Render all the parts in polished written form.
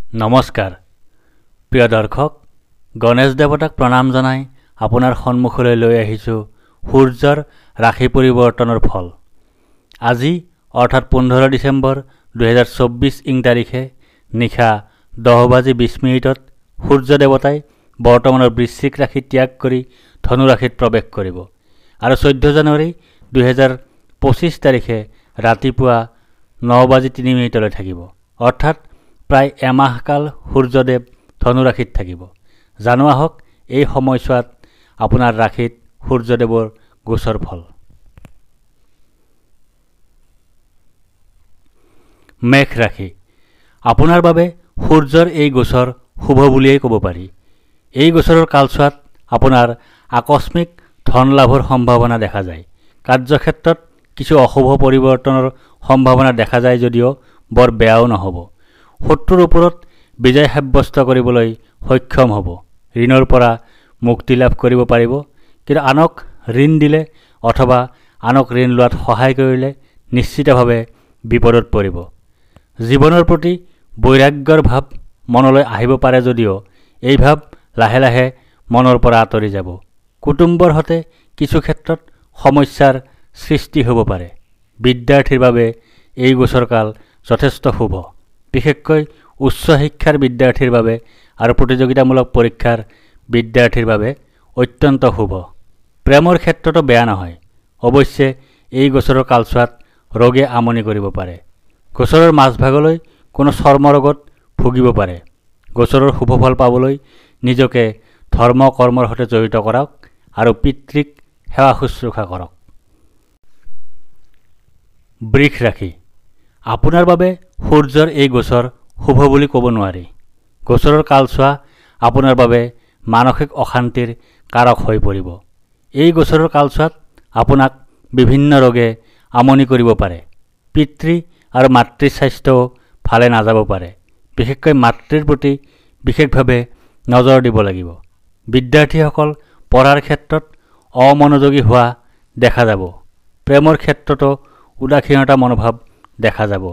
নমস্কাৰ প্ৰিয় দৰ্শক গণেশ দেৱতাক প্ৰণাম জনাই আপোনাৰ সন্মুখলৈ লৈ আহিছোঁ সূৰ্যৰ ৰাশি পৰিৱৰ্তনৰ ফল। আজি অৰ্থাৎ 15 ডিচেম্বৰ 2024 ইং তাৰিখে নিশা 10:20 সূৰ্য দেৱতাই বৰ্তমানৰ বৃশ্চিক ৰাশি ত্যাগ কৰি ধনু ৰাশিত প্ৰৱেশ কৰিব আৰু 14 জানুৱাৰী 2025 তাৰিখে ৰাতিপুৱা 9:03 থাকিব। অৰ্থাৎ প্ৰায় এমাহকাল সূৰ্যদেৱ ধনু ৰাশিত থাকিব। জানো আহক এই সময়ছোৱাত আপোনাৰ ৰাশিত সূৰ্যদেৱৰ গোচৰ ফল। মেঘ ৰাশি। আপোনাৰ বাবে সূৰ্যৰ এই গোচৰ শুভ বুলিয়েই ক'ব পাৰি। এই গোচৰৰ কালছোৱাত আপোনাৰ আকস্মিক ধন লাভৰ সম্ভাৱনা দেখা যায়। কাৰ্যক্ষেত্ৰত কিছু অশুভ পৰিৱৰ্তনৰ সম্ভাৱনা দেখা যায় যদিও বৰ বেয়াও নহ'ব। শত্ৰুৰ ওপৰত বিজয় সাব্যস্ত কৰিবলৈ সক্ষম হ'ব। ঋণৰ পৰা মুক্তি লাভ কৰিব পাৰিব, কিন্তু আনক ঋণ দিলে অথবা আনক ঋণ লোৱাত সহায় কৰিলে নিশ্চিতভাৱে বিপদত পৰিব। জীৱনৰ প্ৰতি বৈৰাগ্যৰ ভাৱ মনলৈ আহিব পাৰে যদিও এই ভাৱ লাহে লাহে মনৰ পৰা আঁতৰি যাব। কুটুম্বৰ সৈতে কিছু ক্ষেত্ৰত সমস্যাৰ সৃষ্টি হ'ব পাৰে। বিদ্যাৰ্থীৰ বাবে এই গোচৰকাল যথেষ্ট শুভ, বিশেষকৈ উচ্চ শিক্ষাৰ বিদ্যাৰ্থীৰ বাবে আৰু প্ৰতিযোগিতামূলক পৰীক্ষাৰ বিদ্যাৰ্থীৰ বাবে অত্যন্ত শুভ। প্ৰেমৰ ক্ষেত্ৰতো বেয়া নহয়। অৱশ্যে এই গোচৰৰ কালছোৱাত ৰোগে আমনি কৰিব পাৰে। গোচৰৰ মাজভাগলৈ কোনো চৰ্মৰোগত ভুগিব পাৰে। গোচৰৰ শুভফল পাবলৈ নিজকে ধৰ্ম কৰ্মৰ সৈতে জড়িত কৰক আৰু পিতৃক সেৱা শুশ্ৰূষা কৰক। বৃষ ৰাশি। আপোনাৰ বাবে সূৰ্যৰ এই গোচৰ শুভ বুলি ক'ব নোৱাৰি। গোচৰৰ কালছোৱা আপোনাৰ বাবে মানসিক অশান্তিৰ কাৰক হৈ পৰিব। এই গোচৰৰ কালছোৱাত আপোনাক বিভিন্ন ৰোগে আমনি কৰিব পাৰে। পিতৃ আৰু মাতৃৰ স্বাস্থ্যও ভালে নাযাব পাৰে। বিশেষকৈ মাতৃৰ প্ৰতি বিশেষভাৱে নজৰ দিব লাগিব। বিদ্যাৰ্থীসকল পঢ়াৰ ক্ষেত্ৰত অমনোযোগী হোৱা দেখা যাব। প্ৰেমৰ ক্ষেত্ৰতো উদাসীনতা মনোভাৱ দেখা যাব।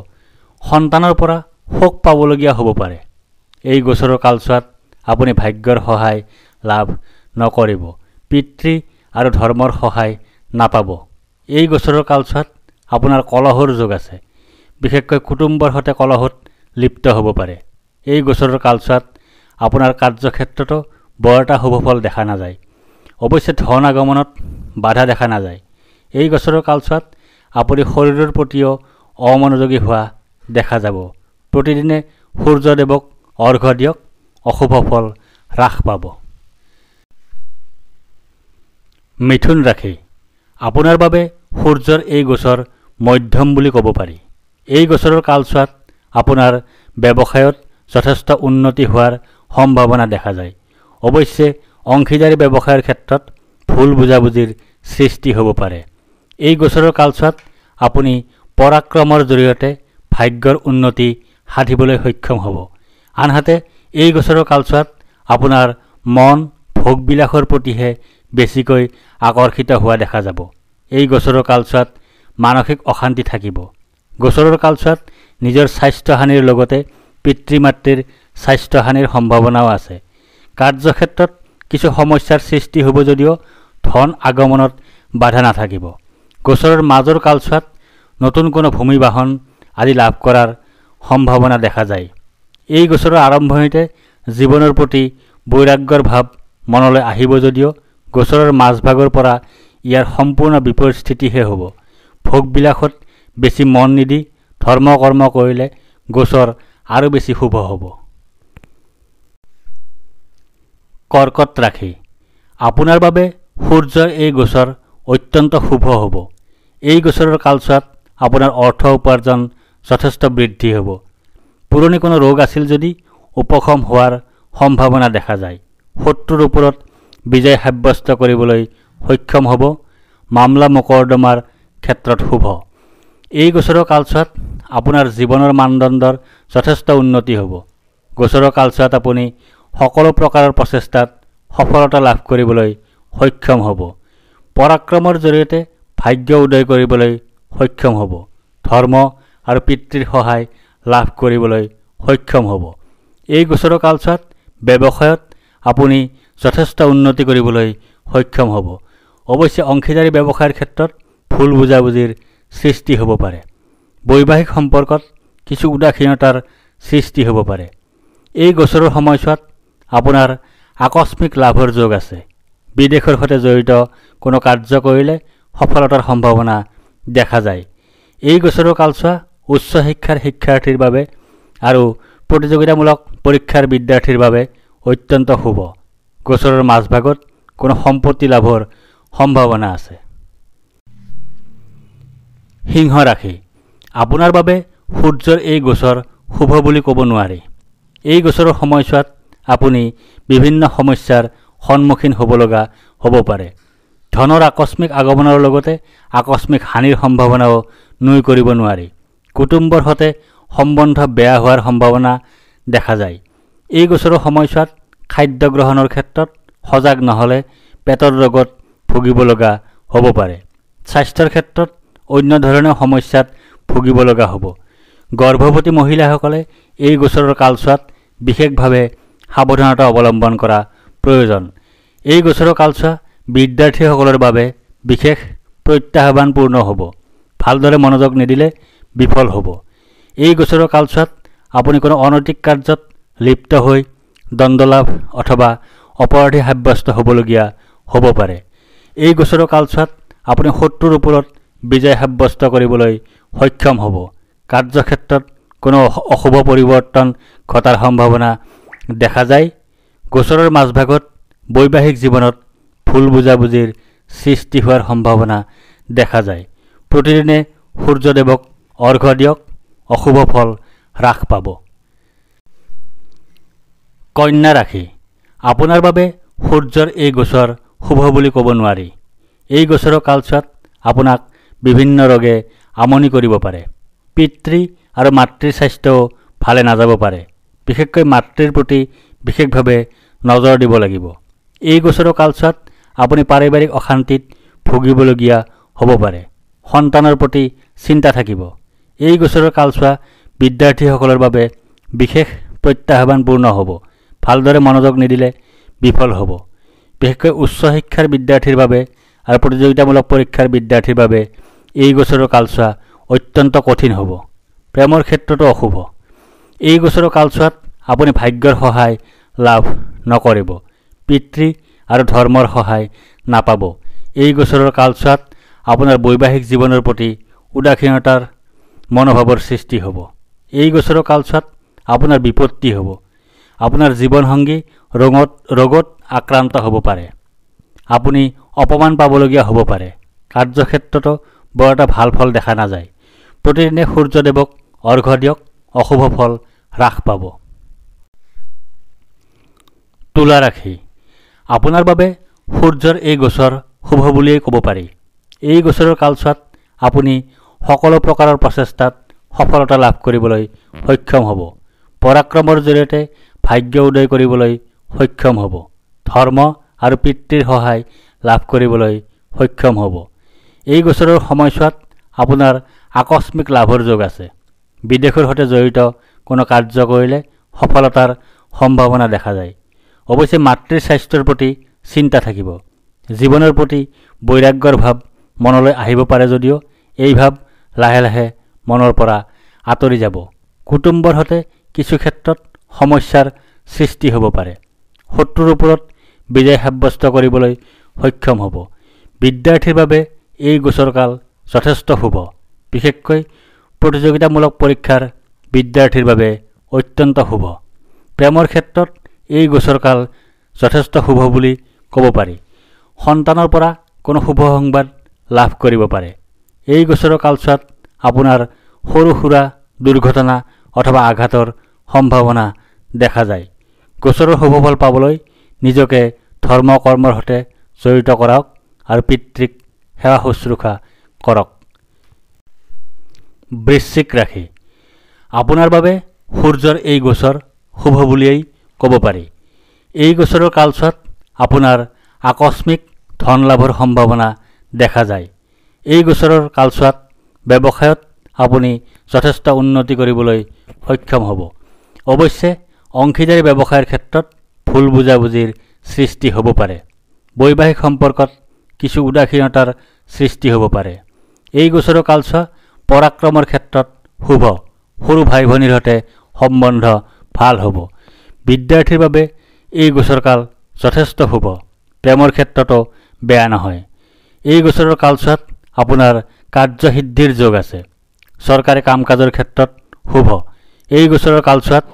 সন্তানৰ পৰা শোক পাবলগীয়া হ'ব পাৰে। এই গোচৰৰ কালছোৱাত আপুনি ভাগ্যৰ সহায় লাভ নকৰিব। পিতৃ আৰু ধৰ্মৰ সহায় নাপাব। এই গোচৰৰ কালছোৱাত আপোনাৰ কলহৰ যোগ আছে। বিশেষকৈ কুটুম্বৰ সৈতে কলহত লিপ্ত হ'ব পাৰে। এই গোচৰৰ কালছোৱাত আপোনাৰ কাৰ্যক্ষেত্ৰতো বৰ এটা শুভফল দেখা নাযায়। অৱশ্যে ধন আগমনত বাধা দেখা নাযায়। এই গোচৰৰ কালছোৱাত আপুনি শৰীৰৰ প্ৰতিও অমনোযোগী হোৱা দেখা যাব। প্ৰতিদিনে সূৰ্যদেৱক অৰ্ঘ্য দিয়ক, অশুভ ফল হ্ৰাস পাব। মিথুন ৰাশি। আপোনাৰ বাবে সূৰ্যৰ এই গোচৰ মধ্যম বুলি ক'ব পাৰি। এই গোচৰৰ কালছোৱাত আপোনাৰ ব্যৱসায়ত যথেষ্ট উন্নতি হোৱাৰ সম্ভাৱনা দেখা যায়। অৱশ্যে অংশীদাৰী ব্যৱসায়ৰ ক্ষেত্ৰত ভুল বুজাবুজিৰ সৃষ্টি হ'ব পাৰে। এই গোচৰৰ কালছোৱাত আপুনি পৰাক্ৰমৰ জৰিয়তে ভাগ্যৰ উন্নতি সাধিবলৈ সক্ষম হ'ব। আনহাতে এই গোচৰৰ কালছোৱাত আপোনাৰ মন ভোগবিলাসৰ প্ৰতিহে বেছিকৈ আকৰ্ষিত হোৱা দেখা যাব। এই গোচৰৰ কালছোৱাত মানসিক অশান্তি থাকিব। গোচৰৰ কালছোৱাত নিজৰ স্বাস্থ্যহানিৰ লগতে পিতৃ মাতৃৰ স্বাস্থ্যহানিৰ সম্ভাৱনাও আছে। কাৰ্যক্ষেত্ৰত কিছু সমস্যাৰ সৃষ্টি হ'ব যদিও ধন আগমনত বাধা নাথাকিব। গোচৰৰ মাজৰ কালছোৱাত নতুন কোনো ভূমি বাহন আদি লাভ কৰাৰ সম্ভাৱনা দেখা যায়। এই গোচৰৰ আৰম্ভণিতে জীৱনৰ প্ৰতি বৈৰাগ্যৰ ভাৱ মনলৈ আহিব যদিও গোচৰৰ মাজভাগৰ পৰা ইয়াৰ সম্পূৰ্ণ বিপৰীত স্থিতিহে হ'ব। ভোগবিলাসত বেছি মন নিদি ধৰ্ম কৰ্ম কৰিলে গোচৰ আৰু বেছি শুভ হ'ব। কৰ্কট ৰাশি। আপোনাৰ বাবে সূৰ্যৰ এই গোচৰ অত্যন্ত শুভ হ'ব। এই গোচৰৰ কালছোৱাত আপোনাৰ অৰ্থ উপাৰ্জন যথেষ্ট বৃদ্ধি হ'ব। পুৰণি কোনো ৰোগ আছিল যদি উপশম হোৱাৰ সম্ভাৱনা দেখা যায়। শত্ৰুৰ ওপৰত বিজয় সাব্যস্ত কৰিবলৈ সক্ষম হ'ব। মামলা মোকৰ্দমাৰ ক্ষেত্ৰত শুভ। এই গোচৰৰ কালছোৱাত আপোনাৰ জীৱনৰ মানদণ্ডৰ যথেষ্ট উন্নতি হ'ব। গোচৰৰ কালছোৱাত আপুনি সকলো প্ৰকাৰৰ প্ৰচেষ্টাত সফলতা লাভ কৰিবলৈ সক্ষম হ'ব। পৰাক্ৰমৰ জৰিয়তে ভাগ্য উদয় কৰিবলৈ সক্ষম হ'ব। ধৰ্ম আৰু পিতৃৰ সহায় লাভ কৰিবলৈ সক্ষম হ'ব। এই গোচৰৰ কালছোৱাত ব্যৱসায়ত আপুনি যথেষ্ট উন্নতি কৰিবলৈ সক্ষম হ'ব। অৱশ্যে অংশীদাৰী ব্যৱসায়ৰ ক্ষেত্ৰত ভুল বুজাবুজিৰ সৃষ্টি হ'ব পাৰে। বৈবাহিক সম্পৰ্কত কিছু উদাসীনতাৰ সৃষ্টি হ'ব পাৰে। এই গোচৰৰ সময়ছোৱাত আপোনাৰ আকস্মিক লাভৰ যোগ আছে। বিদেশৰ সৈতে জড়িত কোনো কাৰ্য কৰিলে সফলতাৰ সম্ভাৱনা দেখা যায়। এই গোচৰৰ কালছোৱা উচ্চ শিক্ষাৰ শিক্ষাৰ্থীৰ বাবে আৰু প্ৰতিযোগিতামূলক পৰীক্ষাৰ বিদ্যাৰ্থীৰ বাবে অত্যন্ত শুভ। গোচৰৰ মাজভাগত কোনো সম্পত্তি লাভৰ সম্ভাৱনা আছে। সিংহ ৰাশি, আপোনাৰ বাবে সূৰ্যৰ এই গোচৰ শুভ বুলি ক'ব নোৱাৰি। এই গোচৰৰ সময়ছোৱাত আপুনি বিভিন্ন সমস্যাৰ সন্মুখীন হ'ব লগা হ'ব পাৰে। ধনৰ আকস্মিক আগমনৰ লগতে আকস্মিক হানিৰ সম্ভাৱনাও নুই কৰিব নোৱাৰি। কুটুম্বৰ সৈতে সম্বন্ধ বেয়া হোৱাৰ সম্ভাৱনা দেখা যায়। এই গোচৰৰ সময়ছোৱাত খাদ্য গ্ৰহণৰ ক্ষেত্ৰত সজাগ নহ'লে পেটৰ ৰোগত ভুগিব লগা হ'ব পাৰে। স্বাস্থ্যৰ ক্ষেত্ৰত অন্য ধৰণৰ সমস্যাত ভুগিব লগা হ'ব। গৰ্ভৱতী মহিলাসকলে এই গোচৰৰ কালছোৱাত বিশেষভাৱে সাৱধানতা অৱলম্বন কৰা প্ৰয়োজন। এই গোচৰৰ কালছোৱা বিদ্যাৰ্থীসকলৰ বাবে বিশেষ প্ৰত্যাহ্বানপূৰ্ণ হ'ব। ভালদৰে মনোযোগ নিদিলে বিফল হ'ব। এই গোচৰৰ কালছোৱাত আপুনি কোনো অনৈতিক কাৰ্যত লিপ্ত হৈ দণ্ডলাভ অথবা অপৰাধী সাব্যস্ত হ'বলগীয়া হ'ব পাৰে। এই গোচৰৰ কালছোৱাত আপুনি শত্ৰুৰ ওপৰত বিজয় সাব্যস্ত কৰিবলৈ সক্ষম হ'ব। কাৰ্যক্ষেত্ৰত কোনো অশুভ পৰিৱৰ্তন ঘটাৰ সম্ভাৱনা দেখা যায়। গোচৰৰ মাজভাগত বৈবাহিক জীৱনত ভুল বুজাবুজিৰ সৃষ্টি হোৱাৰ সম্ভাৱনা দেখা যায়। প্ৰতিদিনে সূৰ্যদেৱক অৰ্ঘ্য দিয়ক, অশুভ ফল হ্ৰাস পাব। কন্যা ৰাশি, আপোনাৰ বাবে সূৰ্যৰ এই গোচৰ শুভ বুলি ক'ব নোৱাৰি। এই গোচৰৰ কালছোৱাত আপোনাক বিভিন্ন ৰোগে আমনি কৰিব পাৰে। পিতৃ আৰু মাতৃৰ স্বাস্থ্যও ভালে নাযাব পাৰে। বিশেষকৈ মাতৃৰ প্ৰতি বিশেষভাৱে নজৰ দিব লাগিব। এই গোচৰৰ কালছোৱাত আপুনি পাৰিবাৰিক অশান্তিত ভুগিবলগীয়া হ'ব পাৰে। সন্তানৰ প্ৰতি চিন্তা থাকিব। এই গোচৰৰ কালছোৱা বিদ্যাৰ্থীসকলৰ বাবে বিশেষ প্ৰত্যাহ্বানপূৰ্ণ হ'ব। ভালদৰে মনোযোগ নিদিলে বিফল হ'ব। বিশেষকৈ উচ্চ শিক্ষাৰ বিদ্যাৰ্থীৰ বাবে আৰু প্ৰতিযোগিতামূলক পৰীক্ষাৰ বিদ্যাৰ্থীৰ বাবে এই গোচৰৰ কালছোৱা অত্যন্ত কঠিন হ'ব। প্ৰেমৰ ক্ষেত্ৰতো অশুভ। এই গোচৰৰ কালছোৱাত আপুনি ভাগ্যৰ সহায় লাভ নকৰিব। পিতৃ আৰু ধৰ্মৰ সহায় নাপাব। এই গোচৰৰ কালছোৱাত আপোনাৰ বৈবাহিক জীৱনৰ প্ৰতি উদাসীনতাৰ মনোভাৱৰ সৃষ্টি হ'ব। এই গোচৰৰ কালছোৱাত আপোনাৰ বিপত্তি হ'ব। আপোনাৰ জীৱনসংগী ৰোগত আক্ৰান্ত হ'ব পাৰে। আপুনি অপমান পাবলগীয়া হ'ব পাৰে। কাৰ্যক্ষেত্ৰতো বৰ এটা ভাল ফল দেখা নাযায়। প্ৰতিদিনে সূৰ্যদেৱক অৰ্ঘ্য দিয়ক, অশুভ ফল হ্ৰাস পাব। তুলা ৰাশি, আপোনাৰ বাবে সূৰ্যৰ এই গোচৰ শুভ বুলিয়েই ক'ব পাৰি। এই গোচৰৰ কালছোৱাত আপুনি সকলো প্ৰকাৰৰ প্ৰচেষ্টাত সফলতা লাভ কৰিবলৈ সক্ষম হ'ব। পৰাক্ৰমৰ জৰিয়তে ভাগ্য উদয় কৰিবলৈ সক্ষম হ'ব। ধৰ্ম আৰু পিতৃৰ সহায় লাভ কৰিবলৈ সক্ষম হ'ব। এই গোচৰৰ সময়ছোৱাত আপোনাৰ আকস্মিক লাভৰ যোগ আছে। বিদেশৰ সৈতে জড়িত কোনো কাৰ্য কৰিলে সফলতাৰ সম্ভাৱনা দেখা যায়। অৱশ্যে মাতৃৰ স্বাস্থ্যৰ প্ৰতি চিন্তা থাকিব। জীৱনৰ প্ৰতি বৈৰাগ্যৰ ভাৱ মনলৈ আহিব পাৰে যদিও এই ভাৱ লাহে লাহে মনৰ পৰা আঁতৰি যাব। কুটুম্বৰ সৈতে কিছু ক্ষেত্ৰত সমস্যাৰ সৃষ্টি হ'ব পাৰে। শত্ৰুৰ ওপৰত বিজয় সাব্যস্ত কৰিবলৈ সক্ষম হ'ব। বিদ্যাৰ্থীৰ বাবে এই গোচৰকাল যথেষ্ট শুভ। বিশেষকৈ প্ৰতিযোগিতামূলক পৰীক্ষাৰ বিদ্যাৰ্থীৰ বাবে অত্যন্ত শুভ। প্ৰেমৰ ক্ষেত্ৰত এই গোচৰকাল যথেষ্ট শুভ বুলি ক'ব পাৰি। সন্তানৰ পৰা কোনো শুভ সংবাদ লাভ কৰিব পাৰে। এই গোচৰৰ কালছোৱাত আপোনাৰ সৰু সুৰা দুৰ্ঘটনা অথবা আঘাতৰ সম্ভাৱনা দেখা যায়। গোচৰৰ শুভফল পাবলৈ নিজকে ধৰ্ম কৰ্মৰ সৈতে জড়িত কৰাওক আৰু পিতৃক সেৱা শুশ্ৰূষা কৰক। বৃশ্চিক ৰাশি, আপোনাৰ বাবে সূৰ্যৰ এই গোচৰ শুভ বুলিয়েই ক'ব পাৰি। এই গোচৰৰ কালছোৱাত আপোনাৰ আকস্মিক ধন লাভৰ সম্ভাৱনা দেখা যায়। এই গোচৰৰ কালছোৱাত ব্যৱসায়ত আপুনি যথেষ্ট উন্নতি কৰিবলৈ সক্ষম হ'ব। অৱশ্যে অংশীদাৰী ব্যৱসায়ৰ ক্ষেত্ৰত ভুল বুজাবুজিৰ সৃষ্টি হ'ব পাৰে। বৈবাহিক সম্পৰ্কত কিছু উদাসীনতাৰ সৃষ্টি হ'ব পাৰে। এই গোচৰৰ কালছোৱা পৰাক্ৰমৰ ক্ষেত্ৰত শুভ। সৰু ভাই ভনীৰ সৈতে সম্বন্ধ ভাল হ'ব। বিদ্যাৰ্থীৰ বাবে এই গোচৰ কাল যথেষ্ট শুভ। প্ৰেমৰ ক্ষেত্ৰতো বেয়া নহয়। এই গোচৰৰ কালছোৱাত আপোনাৰ কাৰ্যসিদ্ধিৰ যোগ আছে। চৰকাৰী কাম কাজৰ ক্ষেত্ৰত শুভ। এই গোচৰৰ কালছোৱাত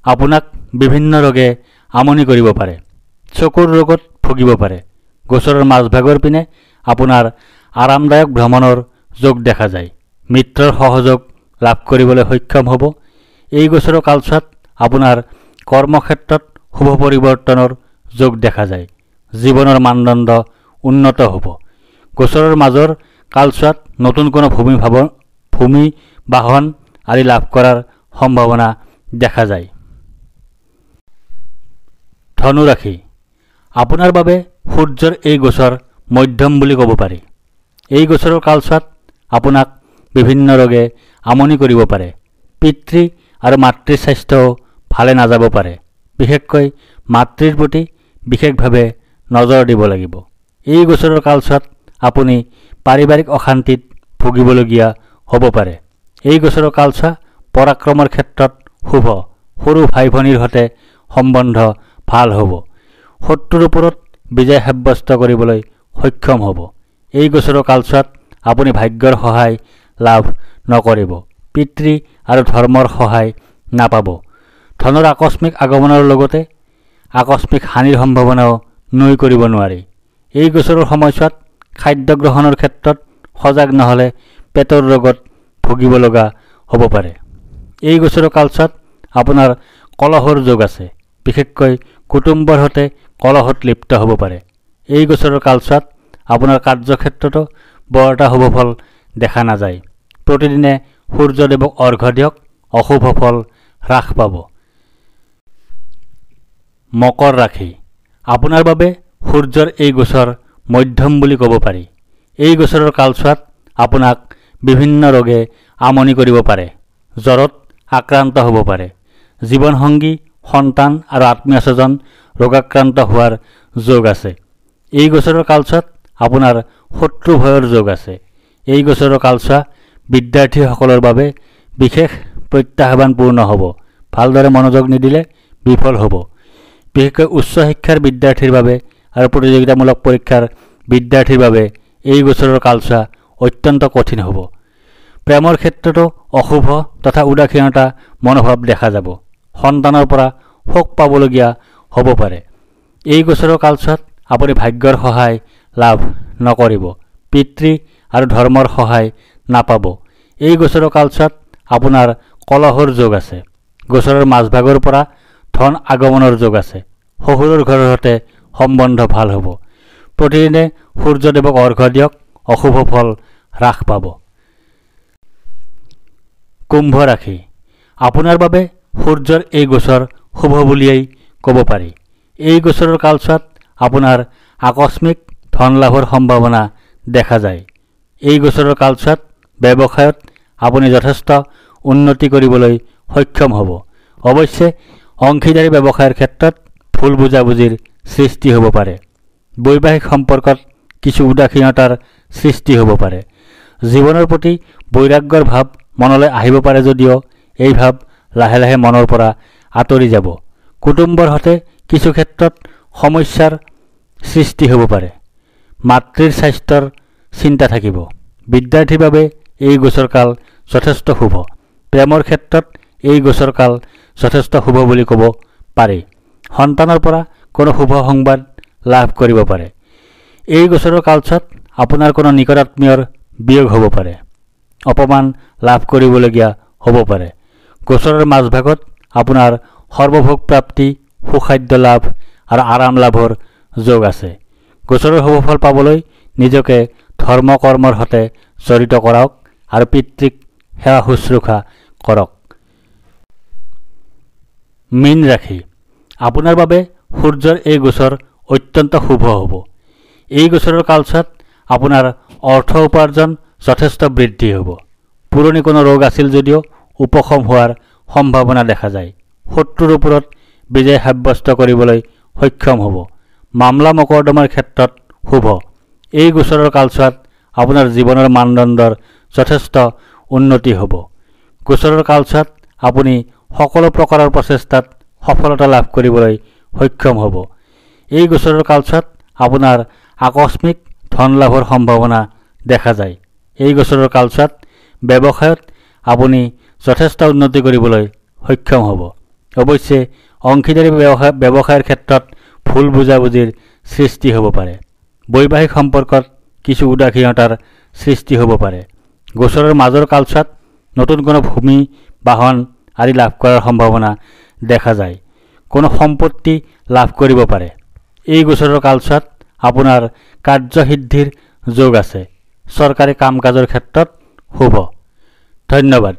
আপোনাক বিভিন্ন ৰোগে আমনি কৰিব পাৰে। চকুৰ ৰোগত ভুগিব পাৰে। গোচৰৰ মাজভাগৰ পিনে আপোনাৰ আৰামদায়ক ভ্ৰমণৰ যোগ দেখা যায়। মিত্ৰৰ সহযোগ লাভ কৰিবলৈ সক্ষম হ'ব। এই গোচৰৰ কালছোৱাত আপোনাৰ কৰ্মক্ষেত্ৰত শুভ পৰিৱৰ্তনৰ যোগ দেখা যায়। জীৱনৰ মানদণ্ড উন্নত হ'ব। গোচৰৰ মাজৰ কালছোৱাত নতুন কোনো ভূমি বাহন আদি লাভ কৰাৰ সম্ভাৱনা দেখা যায়। ধনু ৰাশি। আপোনাৰ বাবে সূৰ্যৰ এই গোচৰ মধ্যম বুলি ক'ব পাৰি। এই গোচৰৰ কালছোৱাত আপোনাক বিভিন্ন ৰোগে আমনি কৰিব পাৰে। পিতৃ আৰু মাতৃৰ স্বাস্থ্যও ভালে নাযাব পাৰে। বিশেষকৈ মাতৃৰ প্ৰতি বিশেষভাৱে নজৰ দিব লাগিব। এই গোচৰৰ কালছোৱাত আপুনি পাৰিবাৰিক অশান্তিত ভুগিবলগীয়া হ'ব পাৰে। এই গোচৰৰ কালছোৱা পৰাক্ৰমৰ ক্ষেত্ৰত শুভ। সৰু ভাই ভনীৰ সৈতে সম্বন্ধ ভাল হ'ব। শত্ৰুৰ ওপৰত বিজয় সাব্যস্ত কৰিবলৈ সক্ষম হ'ব। এই গোচৰৰ কালছোৱাত আপুনি ভাগ্যৰ সহায় লাভ নকৰিব। পিতৃ আৰু ধৰ্মৰ সহায় নাপাব। ধনৰ আকস্মিক আগমনৰ লগতে আকস্মিক হানিৰ সম্ভাৱনাও নুই কৰিব নোৱাৰি। এই গোচৰৰ সময়ছোৱাত খাদ্য গ্ৰহণৰ ক্ষেত্ৰত সজাগ নহ'লে পেটৰ ৰোগত ভুগিব লগা হ'ব পাৰে। এই গোচৰৰ কালছোৱাত আপোনাৰ কলহৰ যোগ আছে। বিশেষকৈ কুটুম্বৰ সৈতে কলহত লিপ্ত হ'ব পাৰে। এই গোচৰৰ কালছোৱাত আপোনাৰ কাৰ্যক্ষেত্ৰতো বৰ এটা শুভ ফল দেখা নাযায়। প্ৰতিদিনে সূৰ্যদেৱক অৰ্ঘ্য দিয়ক। অশুভ ফল হ্ৰাস পাব। মকৰ ৰাশি। আপোনাৰ বাবে সূৰ্যৰ এই গোচৰ মধ্যম বুলি ক'ব পাৰি। এই গোচৰৰ কালছোৱাত আপোনাক বিভিন্ন ৰোগে আমনি কৰিব পাৰে। জ্বৰত আক্ৰান্ত হ'ব পাৰে। জীৱনসংগী, সন্তান আৰু আত্মীয় স্বজন ৰোগাক্ৰান্ত হোৱাৰ যোগ আছে। এই গোচৰৰ কালছোৱাত আপোনাৰ শত্ৰু ভয়ৰ যোগ আছে। এই গোচৰৰ কালছোৱা বিদ্যাৰ্থীসকলৰ বাবে বিশেষ প্ৰত্যাহ্বানপূৰ্ণ হ'ব। ভালদৰে মনোযোগ নিদিলে বিফল হ'ব। বিশেষকৈ উচ্চ শিক্ষাৰ বিদ্যাৰ্থীৰ বাবে আৰু প্ৰতিযোগিতামূলক পৰীক্ষাৰ বিদ্যাৰ্থীৰ বাবে এই গোচৰৰ কালছোৱা অত্যন্ত কঠিন হ'ব। প্ৰেমৰ ক্ষেত্ৰতো অশুভ তথা উদাসীনতা মনোভাৱ দেখা যাব। সন্তানৰ পৰা শোক পাবলগীয়া হ'ব পাৰে। এই গোচৰৰ কালছোৱাত আপুনি ভাগ্যৰ সহায় লাভ নকৰিব। পিতৃ আৰু ধৰ্মৰ সহায় নাপাব। এই গোচৰৰ কালছোৱাত আপোনাৰ কলহৰ যোগ আছে। গোচৰৰ মাজভাগৰ পৰা ধন আগমনৰ যোগ আছে। শহুৰৰ ঘৰৰ সৈতে সম্বন্ধ ভাল হ'ব। প্ৰতিদিনে সূৰ্যদেৱক অৰ্ঘ্য দিয়ক। অশুভ ফল হ্ৰাস পাব। কুম্ভ ৰাশি। আপোনাৰ বাবে সূৰ্যৰ এই গোচৰ শুভ বুলিয়েই ক'ব পাৰি। এই গোচৰৰ কালছোৱাত আপোনাৰ আকস্মিক ধন লাভৰ সম্ভাৱনা দেখা যায়। এই গোচৰৰ কালছোৱাত ব্যৱসায়ত আপুনি যথেষ্ট উন্নতি কৰিবলৈ সক্ষম হ'ব। অৱশ্যে অংশীদাৰী ব্যৱসায়ৰ ক্ষেত্ৰত ভুল বুজাবুজিৰ সৃষ্টি হ'ব পাৰে। বৈবাহিক সম্পৰ্কত কিছু উদাসীনতাৰ সৃষ্টি হ'ব পাৰে। জীৱনৰ প্ৰতি বৈৰাগ্যৰ ভাৱ মনলৈ আহিব পাৰে যদিও এই ভাৱ লাহে লাহে মনৰ পৰা আঁতৰি যাব। কুটুম্বৰ সৈতে কিছু ক্ষেত্ৰত সমস্যাৰ সৃষ্টি হ'ব পাৰে। মাতৃৰ স্বাস্থ্যৰ চিন্তা থাকিব। বিদ্যাৰ্থীৰ বাবে এই গোচৰ কাল যথেষ্ট শুভ। প্ৰেমৰ ক্ষেত্ৰত এই গোচৰ কাল যথেষ্ট শুভ বুলি ক'ব পাৰি। সন্তানৰ পৰা কোনো শুভ সংবাদ লাভ কৰিব পাৰে। এই গোচৰৰ কালছোৱাত আপোনাৰ কোনো নিকটাত্মীয়ৰ বিয়োগ হ'ব পাৰে। অপমান লাভ কৰিবলগীয়া হ'ব পাৰে। গোচৰৰ মাজভাগত আপোনাৰ সৰ্বভোগ প্ৰাপ্তি, সুখাদ্য লাভ আৰু আৰাম লাভৰ যোগ আছে। গোচৰৰ শুভফল পাবলৈ নিজকে ধৰ্ম কৰ্মৰ সৈতে জড়িত কৰাওক আৰু পিতৃক সেৱা শুশ্ৰূষা কৰক। মীন ৰাশি। আপোনাৰ বাবে সূৰ্যৰ এই গোচৰ অত্যন্ত শুভ হ'ব। এই গোচৰৰ কালছোৱাত আপোনাৰ অৰ্থ উপাৰ্জন যথেষ্ট বৃদ্ধি হ'ব। পুৰণি কোনো ৰোগ আছিল যদিও উপশম হোৱাৰ সম্ভাৱনা দেখা যায়। শত্ৰুৰ ওপৰত বিজয় সাব্যস্ত কৰিবলৈ সক্ষম হ'ব। মামলা মকৰ্দমাৰ ক্ষেত্ৰত শুভ। এই গোচৰৰ কালছোৱাত আপোনাৰ জীৱনৰ মানদণ্ডৰ যথেষ্ট উন্নতি হ'ব। গোচৰৰ কালছোৱাত আপুনি সকলো প্ৰকাৰৰ প্ৰচেষ্টাত সফলতা লাভ কৰিবলৈ সক্ষম হ'ব। এই গোচৰৰ কালছোৱাত আপোনাৰ আকস্মিক ধন লাভৰ সম্ভাৱনা দেখা যায়। এই গোচৰৰ কালছোৱাত ব্যৱসায়ত আপুনি যথেষ্ট উন্নতি কৰিবলৈ সক্ষম হ'ব। অৱশ্যে অংশীদাৰী ব্যৱসায়ৰ ক্ষেত্ৰত ভুল বুজাবুজিৰ সৃষ্টি হ'ব পাৰে। বৈবাহিক সম্পৰ্কত কিছু উদাসীনতাৰ সৃষ্টি হ'ব পাৰে। গোচৰৰ মাজৰ কালছোৱাত নতুন কোনো ভূমি বাহন আদি লাভ কৰাৰ সম্ভাৱনা দেখা যায়। কোনো সম্পত্তি লাভ কৰিব পাৰে। এই গোচৰৰ কালছোৱাত আপোনাৰ কাৰ্যসিদ্ধিৰ যোগ আছে। চৰকাৰী কাম কাজৰ ক্ষেত্ৰত শুভ। ধন্যবাদ।